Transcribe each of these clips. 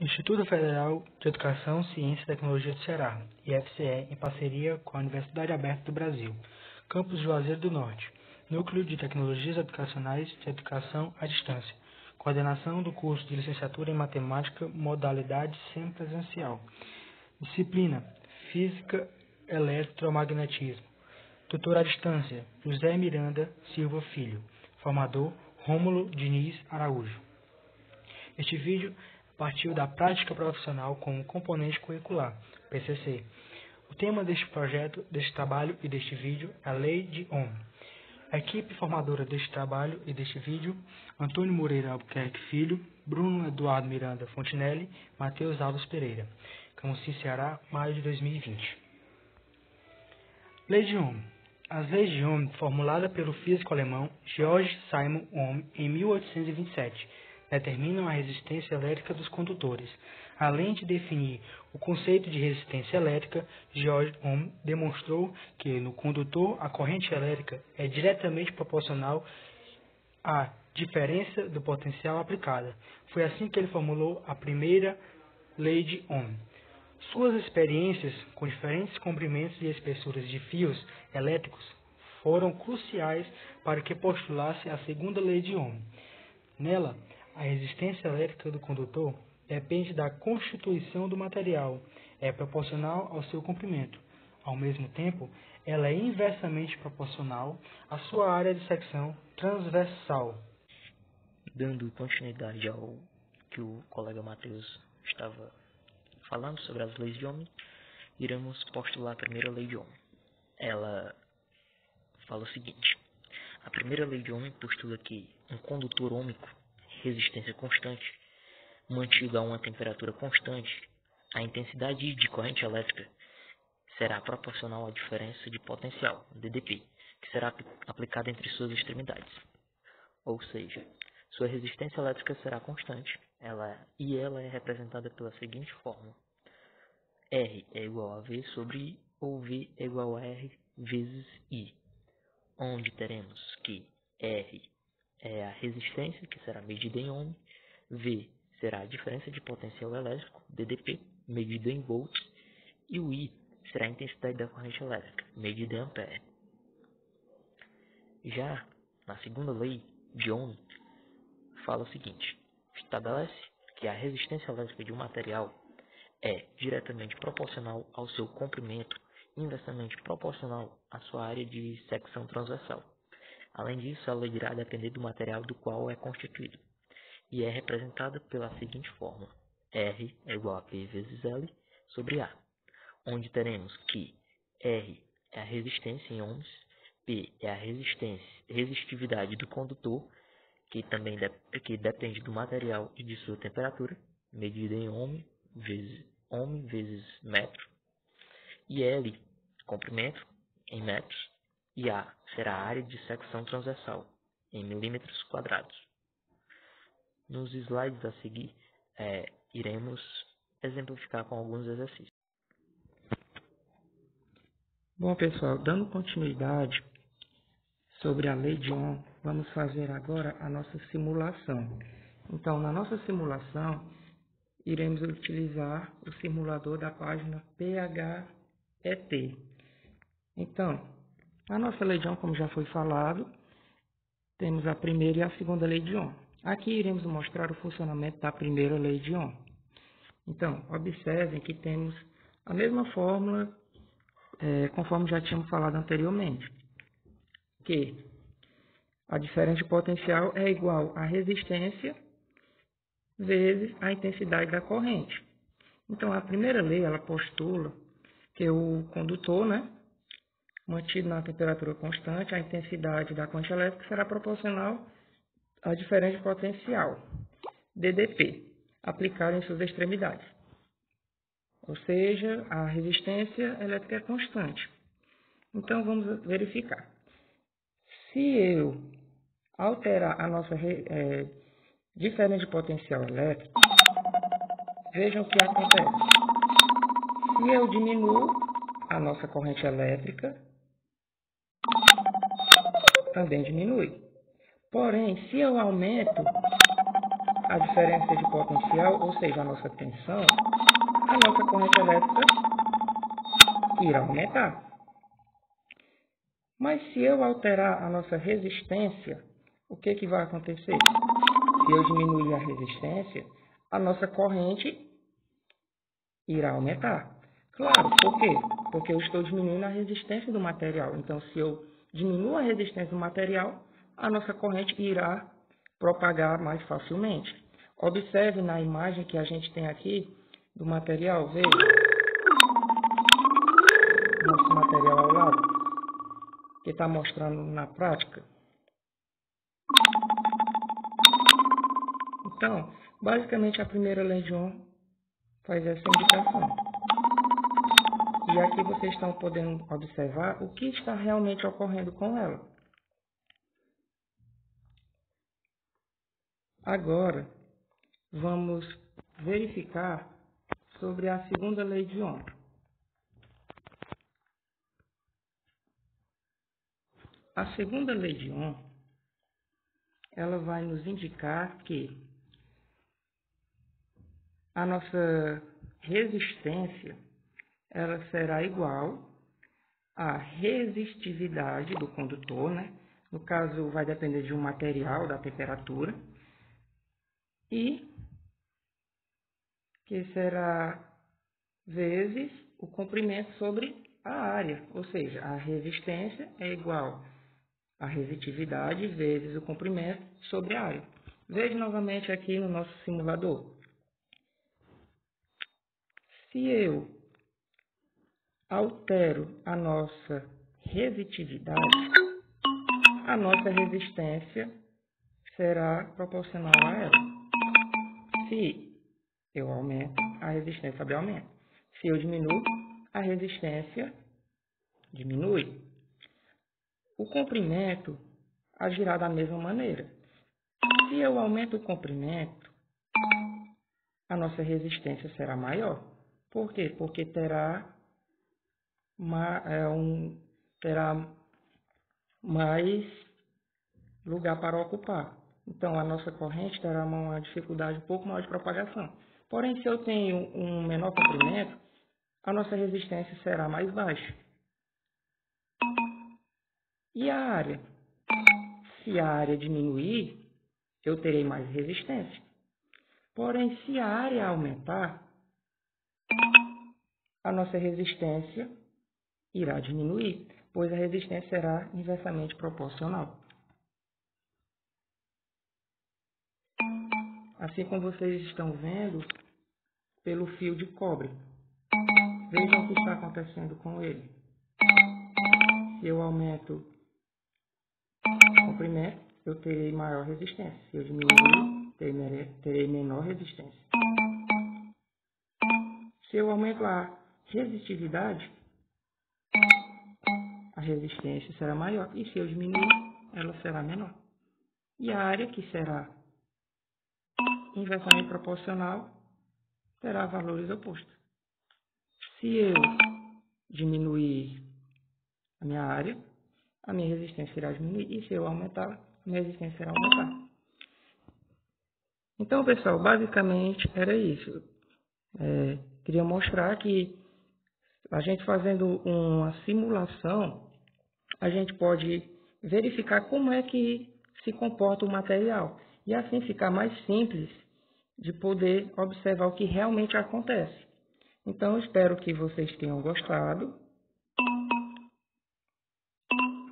Instituto Federal de Educação, Ciência e Tecnologia do Ceará, IFCE, em parceria com a Universidade Aberta do Brasil, Campus Juazeiro do Norte, Núcleo de Tecnologias Educacionais de Educação à Distância, coordenação do curso de licenciatura em Matemática, modalidade semipresencial, disciplina Física Eletromagnetismo, tutor à distância, José Miranda Silva Filho, formador, Rômulo Diniz Araújo. Este vídeo partiu da prática profissional como componente curricular, PCC. O tema deste projeto, deste trabalho e deste vídeo é a Lei de Ohm. A equipe formadora deste trabalho e deste vídeo, Antônio Moreira Albuquerque Filho, Bruno Eduardo Miranda Fontinelli, Matheus Alves Pereira. Camusim, Ceará, maio de 2020. Lei de Ohm. As leis de Ohm, formulada pelo físico alemão Georg Simon Ohm em 1827, determinam a resistência elétrica dos condutores. Além de definir o conceito de resistência elétrica, Georg Ohm demonstrou que no condutor a corrente elétrica é diretamente proporcional à diferença do potencial aplicada. Foi assim que ele formulou a primeira lei de Ohm. Suas experiências com diferentes comprimentos e espessuras de fios elétricos foram cruciais para que postulasse a segunda lei de Ohm. Nela, a resistência elétrica do condutor depende da constituição do material, é proporcional ao seu comprimento. Ao mesmo tempo, ela é inversamente proporcional à sua área de secção transversal. Dando continuidade ao que o colega Matheus estava falando sobre as leis de Ohm, iremos postular a primeira lei de Ohm. Ela fala o seguinte: a primeira lei de Ohm postula que um condutor ôhmico, resistência constante, mantido a uma temperatura constante, a intensidade de corrente elétrica será proporcional à diferença de potencial, DDP, que será aplicada entre suas extremidades. Ou seja, sua resistência elétrica será constante, ela é representada pela seguinte fórmula: R é igual a V sobre I, ou V é igual a R vezes I, onde teremos que R é a resistência, que será medida em ohm, V será a diferença de potencial elétrico, DDP, medida em volts, e o I será a intensidade da corrente elétrica, medida em ampere. Já na segunda lei de Ohm, fala o seguinte: estabelece que a resistência elétrica de um material é diretamente proporcional ao seu comprimento, inversamente proporcional à sua área de secção transversal. Além disso, ela irá depender do material do qual é constituído, e é representada pela seguinte fórmula: R é igual a P vezes L sobre A, onde teremos que R é a resistência em ohms, P é a resistividade do condutor, que também que depende do material e de sua temperatura, medida em ohm vezes metro, e L, comprimento, em metros, e A será a área de secção transversal, em milímetros quadrados. Nos slides a seguir, iremos exemplificar com alguns exercícios. Bom, pessoal, dando continuidade sobre a lei de Ohm, vamos fazer agora a nossa simulação. Então, na nossa simulação, iremos utilizar o simulador da página PHET. Então, a nossa lei de Ohm, como já foi falado, temos a primeira e a segunda lei de Ohm. Aqui iremos mostrar o funcionamento da primeira lei de Ohm. Então, observem que temos a mesma fórmula, conforme já tínhamos falado anteriormente, que a diferença de potencial é igual à resistência vezes a intensidade da corrente. Então, a primeira lei, ela postula que o condutor, mantido na temperatura constante, a intensidade da corrente elétrica será proporcional à diferença de potencial, DDP, aplicada em suas extremidades. Ou seja, a resistência elétrica é constante. Então, vamos verificar. Se eu alterar a nossa diferença de potencial elétrico, vejam o que acontece. Se eu diminuo a nossa corrente elétrica, também diminui. Porém, se eu aumento a diferença de potencial, ou seja, a nossa tensão, a nossa corrente elétrica irá aumentar. Mas se eu alterar a nossa resistência, o que vai acontecer? Se eu diminuir a resistência, a nossa corrente irá aumentar. Claro, por quê? Porque eu estou diminuindo a resistência do material. Então, se eu diminuo a resistência do material, a nossa corrente irá propagar mais facilmente. Observe na imagem que a gente tem aqui do material, veja. Nosso material ao lado, que está mostrando na prática. Então, basicamente a primeira lei de Ohm faz essa indicação. E aqui vocês estão podendo observar o que está realmente ocorrendo com ela. Agora, vamos verificar sobre a segunda lei de Ohm. A segunda lei de Ohm, ela vai nos indicar que a nossa resistência ela será igual à resistividade do condutor, né? No caso, vai depender de um material, da temperatura, e que será vezes o comprimento sobre a área, ou seja, a resistência é igual à resitividade vezes o comprimento sobre a área. Veja novamente aqui no nosso simulador. Se eu altero a nossa resitividade, a nossa resistência será proporcional a ela. Se eu aumento, a resistência também aumenta. Se eu diminuo, a resistência diminui. O comprimento agirá da mesma maneira. Se eu aumento o comprimento, a nossa resistência será maior. Por quê? Porque terá mais lugar para ocupar. Então, a nossa corrente terá uma dificuldade um pouco maior de propagação. Porém, se eu tenho um menor comprimento, a nossa resistência será mais baixa. E a área? Se a área diminuir, eu terei mais resistência. Porém, se a área aumentar, a nossa resistência irá diminuir, pois a resistência será inversamente proporcional. Assim como vocês estão vendo pelo fio de cobre. Vejam o que está acontecendo com ele. Se eu aumento o comprimento, eu terei maior resistência. Se eu diminuir, terei menor resistência. Se eu aumento a resistividade, a resistência será maior. E se eu diminuir, ela será menor. E a área, que será inversamente proporcional, terá valores opostos. Se eu diminuir a minha área, a minha resistência irá diminuir. E se eu aumentar, a minha resistência irá aumentar. Então, pessoal, basicamente era isso. Queria mostrar que a gente fazendo uma simulação, a gente pode verificar como é que se comporta o material. E assim ficar mais simples de poder observar o que realmente acontece. Então, espero que vocês tenham gostado.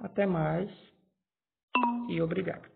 Até mais e obrigado.